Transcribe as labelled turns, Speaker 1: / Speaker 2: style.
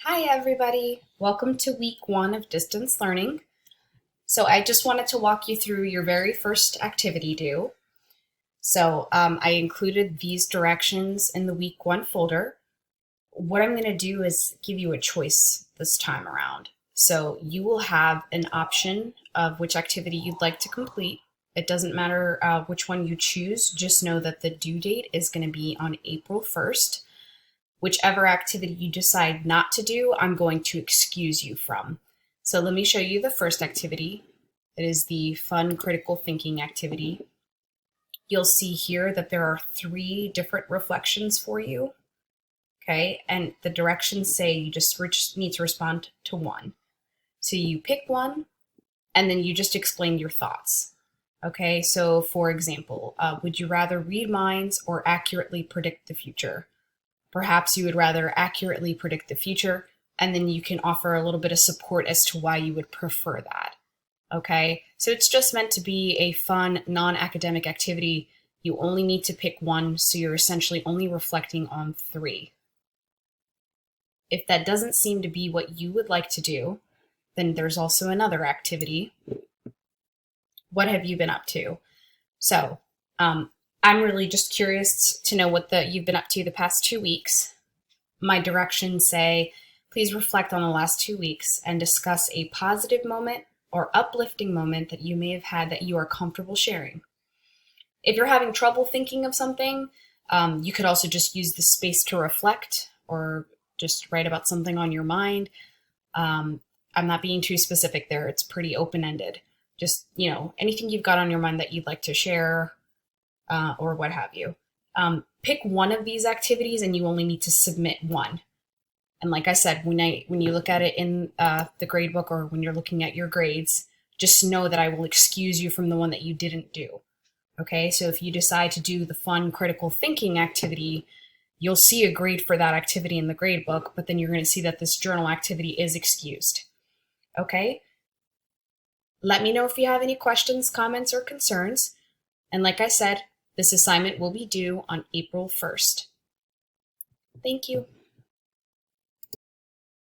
Speaker 1: Hi, everybody. Welcome to week 1 of distance learning. So I just wanted to walk you through your very first activity due. So I included these directions in the week 1 folder. What I'm going to do is give you a choice this time around. So you will have an option of which activity you'd like to complete. It doesn't matter which one you choose. Just know that the due date is going to be on April 1st. Whichever activity you decide not to do, I'm going to excuse you from. So let me show you the first activity. It is the fun critical thinking activity. You'll see here that there are 3 different reflections for you. Okay, and the directions say you just need to respond to one. So you pick one, and then you just explain your thoughts. Okay, so for example, would you rather read minds or accurately predict the future? Perhaps you would rather accurately predict the future, and then you can offer a little bit of support as to why you would prefer that. Okay, so it's just meant to be a fun, non-academic activity. You only need to pick one, so you're essentially only reflecting on 3. If that doesn't seem to be what you would like to do, then there's also another activity. What have you been up to? So, I'm really just curious to know what you've been up to the past 2 weeks. My directions say, please reflect on the last 2 weeks and discuss a positive moment or uplifting moment that you may have had that you are comfortable sharing. If you're having trouble thinking of something, you could also just use the space to reflect or just write about something on your mind. I'm not being too specific there. It's pretty open-ended. Just, anything you've got on your mind that you'd like to share, or what have you. Pick one of these activities and you only need to submit one. And like I said, when you look at it in the grade book or when you're looking at your grades, just know that I will excuse you from the one that you didn't do. Okay, so if you decide to do the fun critical thinking activity, you'll see a grade for that activity in the grade book, but then you're going to see that this journal activity is excused. Okay? Let me know if you have any questions, comments, or concerns. And like I said, this assignment will be due on April 1st. Thank you.